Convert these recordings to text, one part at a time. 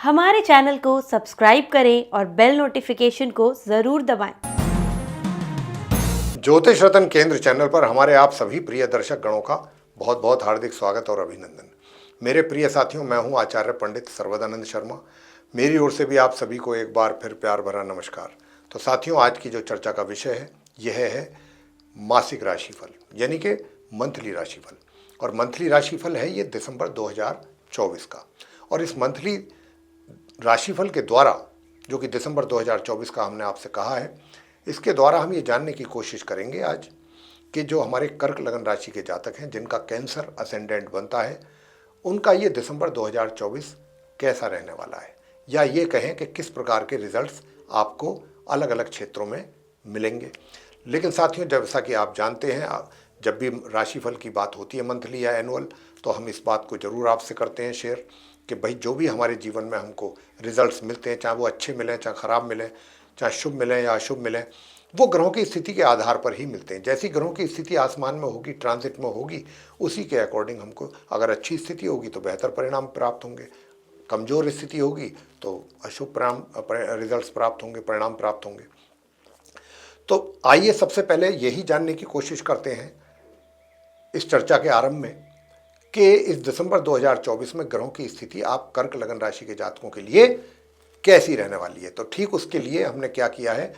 हमारे चैनल को सब्सक्राइब करें और बेल नोटिफिकेशन को ज़रूर दबाएं। ज्योतिष रत्न केंद्र चैनल पर हमारे आप सभी प्रिय दर्शक गणों का बहुत बहुत हार्दिक स्वागत और अभिनंदन। मेरे प्रिय साथियों, मैं हूं आचार्य पंडित सर्वदानंद शर्मा। मेरी ओर से भी आप सभी को एक बार फिर प्यार भरा नमस्कार। तो साथियों, आज की जो चर्चा का विषय है यह है मासिक राशिफल, यानी कि मंथली राशिफल। और मंथली राशिफल है ये दिसंबर 2024 का। और इस मंथली राशिफल के द्वारा, जो कि दिसंबर 2024 का हमने आपसे कहा है, इसके द्वारा हम ये जानने की कोशिश करेंगे आज कि जो हमारे कर्क लगन राशि के जातक हैं, जिनका कैंसर असेंडेंट बनता है, उनका ये दिसंबर 2024 कैसा रहने वाला है, या ये कहें कि किस प्रकार के रिजल्ट्स आपको अलग अलग क्षेत्रों में मिलेंगे। लेकिन साथियों, जैसा कि आप जानते हैं, जब भी राशिफल की बात होती है मंथली या एनुअल, तो हम इस बात को ज़रूर आपसे करते हैं शेयर कि भाई जो भी हमारे जीवन में हमको रिजल्ट्स मिलते हैं, चाहे वो अच्छे मिलें चाहे ख़राब मिलें, चाहे शुभ मिलें या अशुभ मिलें, वो ग्रहों की स्थिति के आधार पर ही मिलते हैं। जैसी ग्रहों की स्थिति आसमान में होगी, ट्रांजिट में होगी, उसी के अकॉर्डिंग हमको, अगर अच्छी स्थिति होगी तो बेहतर परिणाम प्राप्त होंगे, कमज़ोर स्थिति होगी तो अशुभ रिजल्ट्स प्राप्त होंगे, परिणाम प्राप्त होंगे। तो आइए सबसे पहले यही जानने की कोशिश करते हैं इस चर्चा के आरंभ में कि इस दिसंबर 2024 में ग्रहों की स्थिति आप कर्क लगन राशि के जातकों के लिए कैसी रहने वाली है। तो ठीक उसके लिए हमने क्या किया है,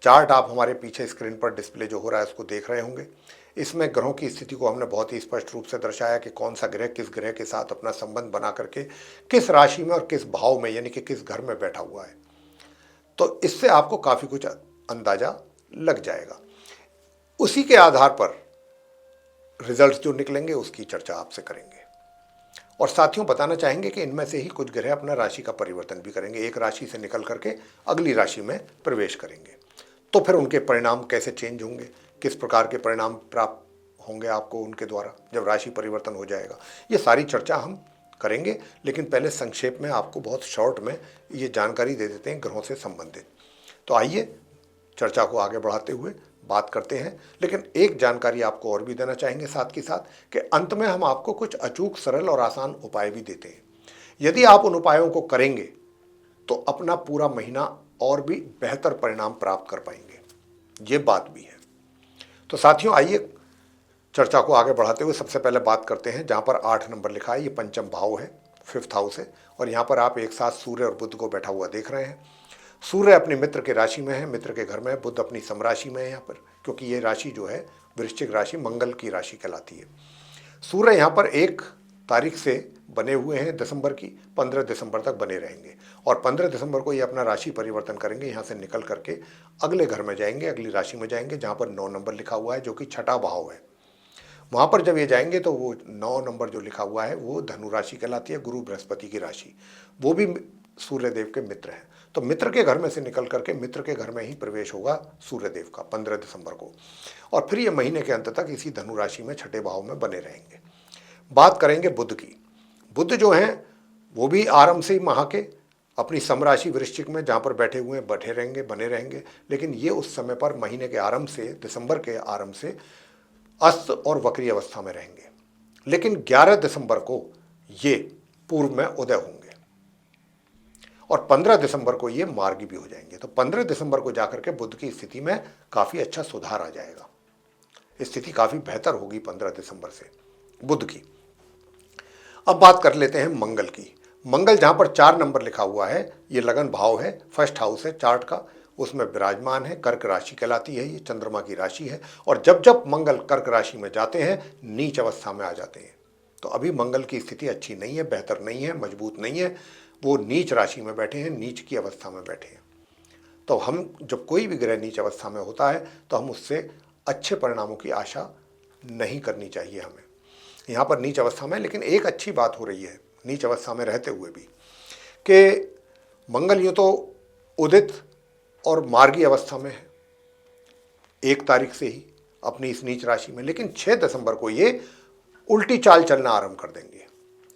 चार्ट आप हमारे पीछे स्क्रीन पर डिस्प्ले जो हो रहा है उसको देख रहे होंगे। इसमें ग्रहों की स्थिति को हमने बहुत ही स्पष्ट रूप से दर्शाया कि कौन सा ग्रह किस ग्रह के साथ अपना संबंध बना करके किस राशि में और किस भाव में, यानी कि किस घर में बैठा हुआ है। तो इससे आपको काफ़ी कुछ अंदाजा लग जाएगा। उसी के आधार पर रिजल्ट्स जो निकलेंगे उसकी चर्चा आपसे करेंगे। और साथियों, बताना चाहेंगे कि इनमें से ही कुछ ग्रह अपना राशि का परिवर्तन भी करेंगे, एक राशि से निकल करके अगली राशि में प्रवेश करेंगे। तो फिर उनके परिणाम कैसे चेंज होंगे, किस प्रकार के परिणाम प्राप्त होंगे आपको उनके द्वारा जब राशि परिवर्तन हो जाएगा, ये सारी चर्चा हम करेंगे। लेकिन पहले संक्षेप में आपको बहुत शॉर्ट में ये जानकारी दे देते हैं ग्रहों से संबंधित। तो आइए चर्चा को आगे बढ़ाते हुए बात करते हैं। लेकिन एक जानकारी आपको और भी देना चाहेंगे साथ के साथ कि अंत में हम आपको कुछ अचूक, सरल और आसान उपाय भी देते हैं। यदि आप उन उपायों को करेंगे तो अपना पूरा महीना और भी बेहतर परिणाम प्राप्त कर पाएंगे, ये बात भी है। तो साथियों, आइए चर्चा को आगे बढ़ाते हुए सबसे पहले बात करते हैं जहाँ पर 8 नंबर लिखा है, ये पंचम भाव है, 5th हाउस है। और यहाँ पर आप एक साथ सूर्य और बुध को बैठा हुआ देख रहे हैं। सूर्य अपनी मित्र के राशि में है, मित्र के घर में है। बुध अपनी समराशि में है यहाँ पर, क्योंकि ये राशि जो है वृश्चिक राशि मंगल की राशि कहलाती है। सूर्य यहाँ पर 1 तारीख से बने हुए हैं दिसंबर की, 15 दिसंबर तक बने रहेंगे। और 15 दिसंबर को ये अपना राशि परिवर्तन करेंगे, यहाँ से निकल करके अगले घर में जाएंगे, अगली राशि में जाएंगे जहाँ पर 9 नंबर लिखा हुआ है, जो कि छठा भाव है। वहाँ पर जब ये जाएंगे तो वो 9 नंबर जो लिखा हुआ है वो धनु राशि कहलाती है, गुरु बृहस्पति की राशि, वो भी सूर्यदेव के मित्र हैं। तो मित्र के घर में से निकल करके मित्र के घर में ही प्रवेश होगा सूर्यदेव का 15 दिसंबर को। और फिर ये महीने के अंत तक इसी धनु राशि में छठे भाव में बने रहेंगे। बात करेंगे बुध की। बुध जो हैं वो भी आरंभ से ही माह के अपनी समराशि वृश्चिक में जहाँ पर बैठे हुए हैं बैठे रहेंगे, बने रहेंगे। लेकिन ये उस समय पर महीने के आरंभ से, दिसंबर के आरंभ से अस्त और वक्री अवस्था में रहेंगे। लेकिन 11 दिसंबर को ये पूर्व में उदय होंगे और 15 दिसंबर को ये मार्गी भी हो जाएंगे। तो 15 दिसंबर को जाकर के बुध की स्थिति में काफ़ी अच्छा सुधार आ जाएगा, स्थिति काफ़ी बेहतर होगी 15 दिसंबर से बुध की। अब बात कर लेते हैं मंगल की। मंगल जहाँ पर 4 नंबर लिखा हुआ है, ये लगन भाव है, 1st हाउस है चार्ट का, उसमें विराजमान है, कर्क राशि कहलाती है, ये चंद्रमा की राशि है। और जब जब मंगल कर्क राशि में जाते हैं नीच अवस्था में आ जाते हैं। तो अभी मंगल की स्थिति अच्छी नहीं है, बेहतर नहीं है, मजबूत नहीं है, वो नीच राशि में बैठे हैं, नीच की अवस्था में बैठे हैं। तो हम जब कोई भी ग्रह नीच अवस्था में होता है तो हम उससे अच्छे परिणामों की आशा नहीं करनी चाहिए हमें। यहाँ पर नीच अवस्था में, लेकिन एक अच्छी बात हो रही है नीच अवस्था में रहते हुए भी कि मंगल यूँ तो उदित और मार्गी अवस्था में है 1 तारीख से ही अपनी इस नीच राशि में, लेकिन 6 दिसंबर को ये उल्टी चाल चलना आरंभ कर देंगे।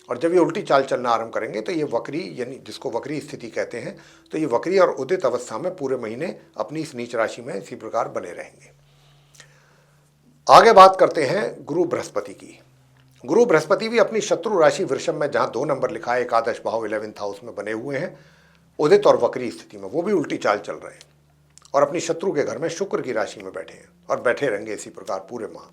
और जब ये उल्टी चाल चलना आरंभ करेंगे तो ये वक्री, यानी जिसको वक्री स्थिति कहते हैं, तो ये वक्री और उदित अवस्था में पूरे महीने अपनी इस नीच राशि में इसी प्रकार बने रहेंगे। आगे बात करते हैं गुरु बृहस्पति की। गुरु बृहस्पति भी अपनी शत्रु राशि वृषभ में जहां 2 नंबर लिखा है, एकादश भाव 11th हाउस में बने हुए हैं उदित और वक्री स्थिति में, वो भी उल्टी चाल चल रहे हैं और अपनी शत्रु के घर में शुक्र की राशि में बैठे हैं और बैठे रहेंगे इसी प्रकार पूरे माह।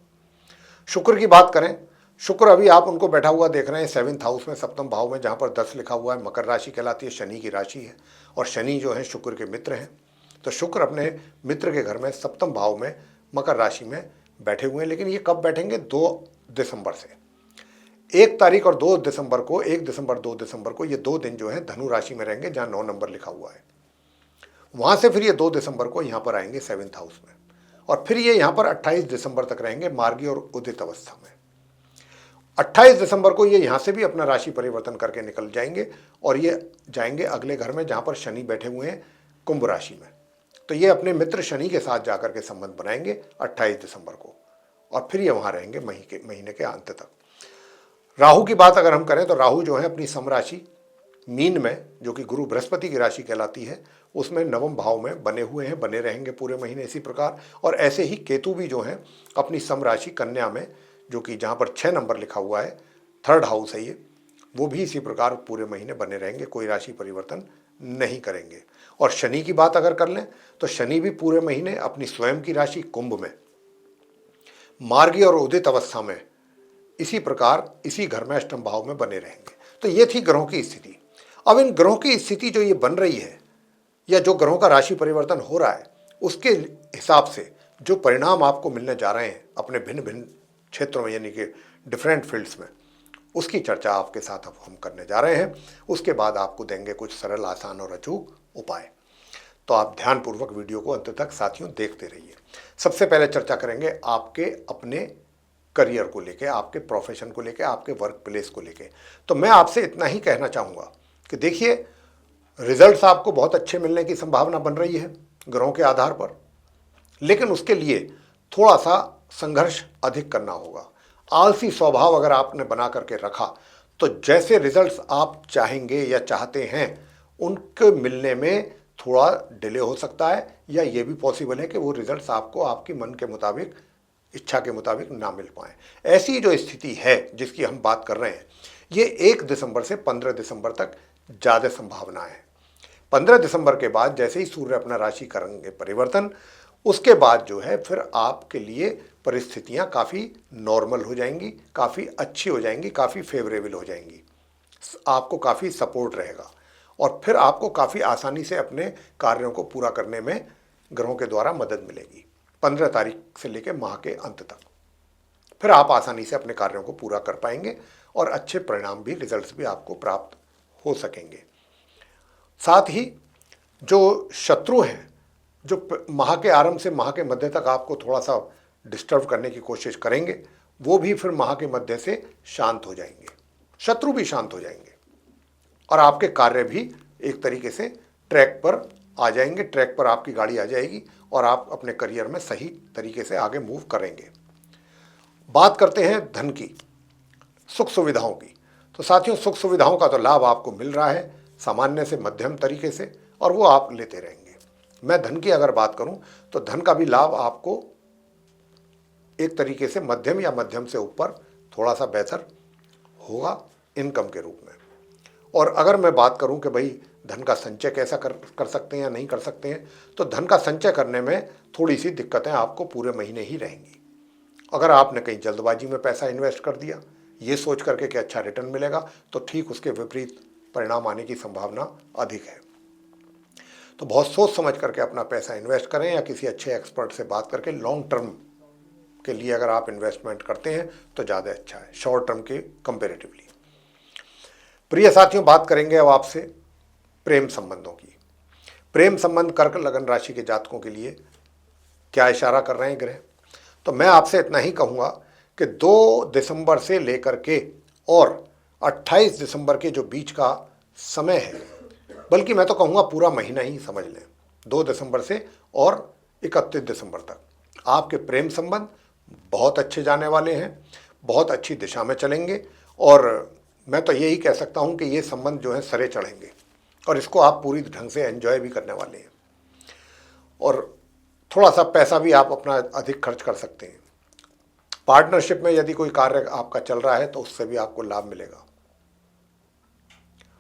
शुक्र की बात करें, शुक्र अभी आप उनको बैठा हुआ देख रहे हैं 7th हाउस में, सप्तम भाव में, जहां पर 10 लिखा हुआ है। मकर राशि कहलाती है, शनि की राशि है और शनि जो है शुक्र के मित्र हैं। तो शुक्र अपने मित्र के घर में सप्तम भाव में मकर राशि में बैठे हुए हैं। लेकिन ये कब बैठेंगे? 2 दिसंबर से 1 तारीख और 2 दिसंबर को, 1 दिसंबर 2 दिसंबर को ये 2 दिन जो है धनु राशि में रहेंगे जहां 9 नंबर लिखा हुआ है। वहां से फिर ये 2 दिसंबर को यहां पर आएंगे 7th हाउस में और फिर ये यहां पर 28 दिसंबर तक रहेंगे मार्गी और उदित अवस्था में। 28 दिसंबर को ये यहां से भी अपना राशि परिवर्तन करके निकल जाएंगे और ये जाएंगे अगले घर में जहां पर शनि बैठे हुए हैं कुंभ राशि में। तो ये अपने मित्र शनि के साथ जाकर के संबंध बनाएंगे 28 दिसंबर को और फिर ये वहां रहेंगे महीने के अंत तक। राहु की बात अगर हम करें तो राहु जो है अपनी समराशि मीन में, जो कि गुरु बृहस्पति की राशि कहलाती है, उसमें 9वें भाव में बने हुए हैं, बने रहेंगे पूरे महीने इसी प्रकार। और ऐसे ही केतु भी जो है अपनी समराशि कन्या में, जो कि जहाँ पर 6 नंबर लिखा हुआ है, 3rd हाउस है ये, वो भी इसी प्रकार पूरे महीने बने रहेंगे, कोई राशि परिवर्तन नहीं करेंगे। और शनि की बात अगर कर लें तो शनि भी पूरे महीने अपनी स्वयं की राशि कुंभ में मार्गी और उदित अवस्था में इसी प्रकार इसी घर में अष्टम भाव में बने रहेंगे। तो ये थी ग्रहों की स्थिति। अब इन ग्रहों की स्थिति जो ये बन रही है या जो ग्रहों का राशि परिवर्तन हो रहा है, उसके हिसाब से जो परिणाम आपको मिलने जा रहे हैं अपने भिन्न भिन्न क्षेत्रों में, यानी कि डिफरेंट फील्ड्स में, उसकी चर्चा आपके साथ अब हम करने जा रहे हैं। उसके बाद आपको देंगे कुछ सरल, आसान और अचूक उपाय। तो आप ध्यानपूर्वक वीडियो को अंत तक साथियों देखते रहिए। सबसे पहले चर्चा करेंगे आपके अपने करियर को लेके, आपके प्रोफेशन को लेके, आपके वर्क प्लेस को लेके। तो मैं आपसे इतना ही कहना चाहूँगा कि देखिए, रिजल्ट्स आपको बहुत अच्छे मिलने की संभावना बन रही है ग्रहों के आधार पर, लेकिन उसके लिए थोड़ा सा संघर्ष अधिक करना होगा। आलसी स्वभाव अगर आपने बना करके रखा तो जैसे रिजल्ट्स आप चाहेंगे या चाहते हैं उनके मिलने में थोड़ा डिले हो सकता है, या ये भी पॉसिबल है कि वो रिजल्ट्स आपको आपके मन के मुताबिक, इच्छा के मुताबिक ना मिल पाए। ऐसी जो स्थिति है जिसकी हम बात कर रहे हैं, ये 1 दिसंबर से 15 दिसंबर तक ज़्यादा संभावना है। 15 दिसंबर के बाद जैसे ही सूर्य अपना राशि करेंगे परिवर्तन, उसके बाद जो है फिर आपके लिए परिस्थितियां काफ़ी नॉर्मल हो जाएंगी, काफ़ी अच्छी हो जाएंगी, काफ़ी फेवरेबल हो जाएंगी, आपको काफ़ी सपोर्ट रहेगा और फिर आपको काफ़ी आसानी से अपने कार्यों को पूरा करने में ग्रहों के द्वारा मदद मिलेगी। 15 तारीख से लेकर माह के अंत तक फिर आप आसानी से अपने कार्यों को पूरा कर पाएंगे और अच्छे परिणाम भी, रिजल्ट्स भी आपको प्राप्त हो सकेंगे। साथ ही जो शत्रु हैं, जो माह के आरंभ से माह के मध्य तक आपको थोड़ा सा डिस्टर्ब करने की कोशिश करेंगे, वो भी फिर माह के मध्य से शांत हो जाएंगे, शत्रु भी शांत हो जाएंगे और आपके कार्य भी एक तरीके से ट्रैक पर आ जाएंगे, ट्रैक पर आपकी गाड़ी आ जाएगी और आप अपने करियर में सही तरीके से आगे मूव करेंगे। बात करते हैं धन की, सुख सुविधाओं की। तो साथियों, सुख सुविधाओं का तो लाभ आपको मिल रहा है सामान्य से मध्यम तरीके से और वो आप लेते रहेंगे। मैं धन की अगर बात करूं तो धन का भी लाभ आपको एक तरीके से मध्यम या मध्यम से ऊपर थोड़ा सा बेहतर होगा इनकम के रूप में। और अगर मैं बात करूं कि भाई धन का संचय कैसा कर सकते हैं या नहीं कर सकते हैं, तो धन का संचय करने में थोड़ी सी दिक्कतें आपको पूरे महीने ही रहेंगी। अगर आपने कहीं जल्दबाजी में पैसा इन्वेस्ट कर दिया ये सोच करके कि अच्छा रिटर्न मिलेगा, तो ठीक उसके विपरीत परिणाम आने की संभावना अधिक है। तो बहुत सोच समझ करके अपना पैसा इन्वेस्ट करें या किसी अच्छे एक्सपर्ट से बात करके लॉन्ग टर्म के लिए अगर आप इन्वेस्टमेंट करते हैं तो ज़्यादा अच्छा है शॉर्ट टर्म के कंपेरेटिवली। प्रिय साथियों, बात करेंगे अब आपसे प्रेम संबंधों की। प्रेम संबंध कर्क लगन राशि के जातकों के लिए क्या इशारा कर रहे हैं ग्रह? तो मैं आपसे इतना ही कहूँगा कि 2 दिसंबर से लेकर के और 28 दिसंबर के जो बीच का समय है, बल्कि मैं तो कहूँगा पूरा महीना ही समझ लें, 2 दिसंबर से और 31 दिसंबर तक आपके प्रेम संबंध बहुत अच्छे जाने वाले हैं, बहुत अच्छी दिशा में चलेंगे और मैं तो यही कह सकता हूँ कि ये संबंध जो है सरे चढ़ेंगे और इसको आप पूरी ढंग से एंजॉय भी करने वाले हैं और थोड़ा सा पैसा भी आप अपना अधिक खर्च कर सकते हैं। पार्टनरशिप में यदि कोई कार्य आपका चल रहा है तो उससे भी आपको लाभ मिलेगा।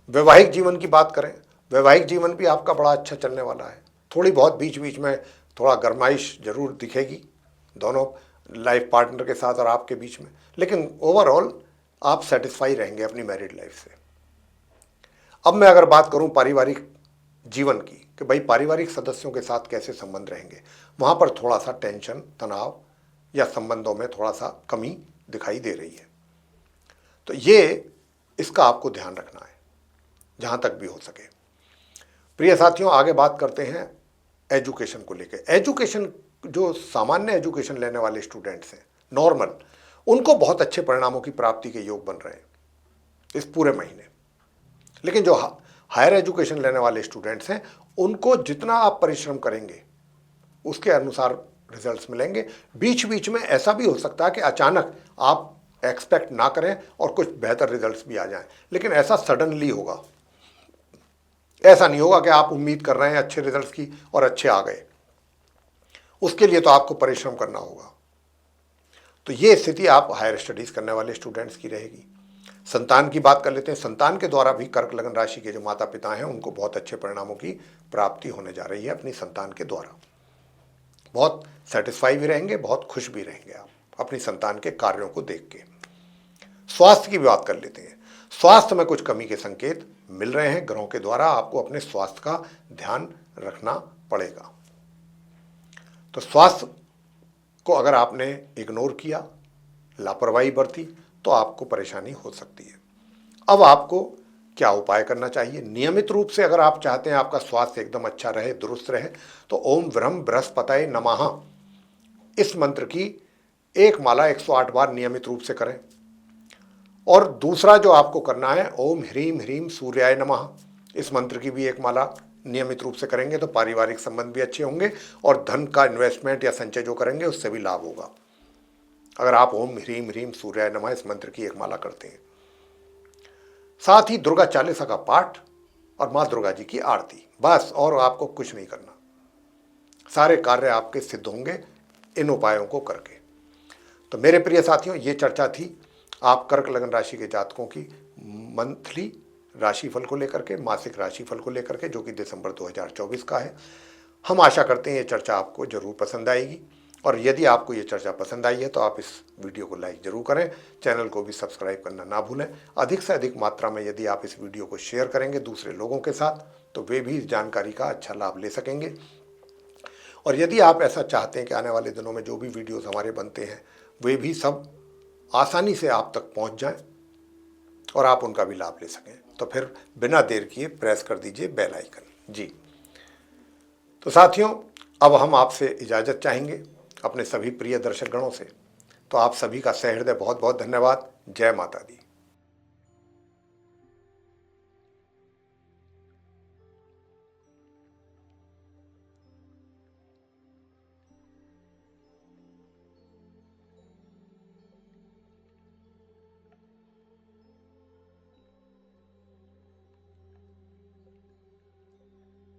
वैवाहिक जीवन की बात करें, वैवाहिक जीवन भी आपका बड़ा अच्छा चलने वाला है। थोड़ी बहुत बीच बीच में थोड़ा गरमाइश जरूर दिखेगी दोनों लाइफ पार्टनर के साथ और आपके बीच में, लेकिन ओवरऑल आप सेटिस्फाई रहेंगे अपनी मैरिड लाइफ से। अब मैं अगर बात करूं पारिवारिक जीवन की कि भाई पारिवारिक सदस्यों के साथ कैसे संबंध रहेंगे, वहाँ पर थोड़ा सा टेंशन, तनाव या संबंधों में थोड़ा सा कमी दिखाई दे रही है। तो ये इसका आपको ध्यान रखना है जहाँ तक भी हो सके। प्रिय साथियों, आगे बात करते हैं एजुकेशन को लेकर। एजुकेशन, जो सामान्य एजुकेशन लेने वाले स्टूडेंट्स हैं, नॉर्मल, उनको बहुत अच्छे परिणामों की प्राप्ति के योग बन रहे हैं इस पूरे महीने। लेकिन जो हायर एजुकेशन लेने वाले स्टूडेंट्स हैं, उनको जितना आप परिश्रम करेंगे उसके अनुसार रिजल्ट्स मिलेंगे। बीच बीच में ऐसा भी हो सकता है कि अचानक आप एक्सपेक्ट ना करें और कुछ बेहतर रिजल्ट्स भी आ जाएं, लेकिन ऐसा सडनली होगा। ऐसा नहीं होगा कि आप उम्मीद कर रहे हैं अच्छे रिजल्ट्स की और अच्छे आ गए। उसके लिए तो आपको परिश्रम करना होगा। तो ये स्थिति आप हायर स्टडीज करने वाले स्टूडेंट्स की रहेगी। संतान की बात कर लेते हैं। संतान के द्वारा भी कर्क लगन राशि के जो माता पिता हैं, उनको बहुत अच्छे परिणामों की प्राप्ति होने जा रही है अपनी संतान के द्वारा। बहुत सेटिस्फाई भी रहेंगे, बहुत खुश भी रहेंगे आप अपनी संतान के कार्यों को देख के। स्वास्थ्य की बात कर लेते हैं। स्वास्थ्य में कुछ कमी के संकेत मिल रहे हैं ग्रहों के द्वारा। आपको अपने स्वास्थ्य का ध्यान रखना पड़ेगा। तो स्वास्थ्य को अगर आपने इग्नोर किया, लापरवाही बरती, तो आपको परेशानी हो सकती है। अब आपको क्या उपाय करना चाहिए? नियमित रूप से अगर आप चाहते हैं आपका स्वास्थ्य एकदम अच्छा रहे, दुरुस्त रहे, तो ओम व्रह्म बृहस्पतये नमः इस मंत्र की एक माला 108 बार नियमित रूप से करें। और दूसरा जो आपको करना है, ओम ह्रीम ह्रीम सूर्याय नमः, इस मंत्र की भी एक माला नियमित रूप से करेंगे तो पारिवारिक संबंध भी अच्छे होंगे और धन का इन्वेस्टमेंट या संचय जो करेंगे उससे भी लाभ होगा अगर आप ओम ह्रीम ह्रीम सूर्याय नमः इस मंत्र की एक माला करते हैं। साथ ही दुर्गा चालीसा का पाठ और माँ दुर्गा जी की आरती, बस, और आपको कुछ नहीं करना। सारे कार्य आपके सिद्ध होंगे इन उपायों को करके। तो मेरे प्रिय साथियों, ये चर्चा थी आप कर्क लगन राशि के जातकों की मंथली राशिफल को लेकर के, मासिक राशिफल को लेकर के, जो कि दिसंबर 2024 का है। हम आशा करते हैं ये चर्चा आपको जरूर पसंद आएगी, और यदि आपको ये चर्चा पसंद आई है तो आप इस वीडियो को लाइक जरूर करें, चैनल को भी सब्सक्राइब करना ना भूलें। अधिक से अधिक मात्रा में यदि आप इस वीडियो को शेयर करेंगे दूसरे लोगों के साथ, तो वे भी इस जानकारी का अच्छा लाभ ले सकेंगे। और यदि आप ऐसा चाहते हैं कि आने वाले दिनों में जो भी वीडियोज़ हमारे बनते हैं वे भी सब आसानी से आप तक पहुंच जाएं और आप उनका भी लाभ ले सकें, तो फिर बिना देर किए प्रेस कर दीजिए बेल आइकन। जी, तो साथियों, अब हम आपसे इजाज़त चाहेंगे अपने सभी प्रिय दर्शक गणों से। तो आप सभी का सहृदय बहुत बहुत धन्यवाद। जय माता दी।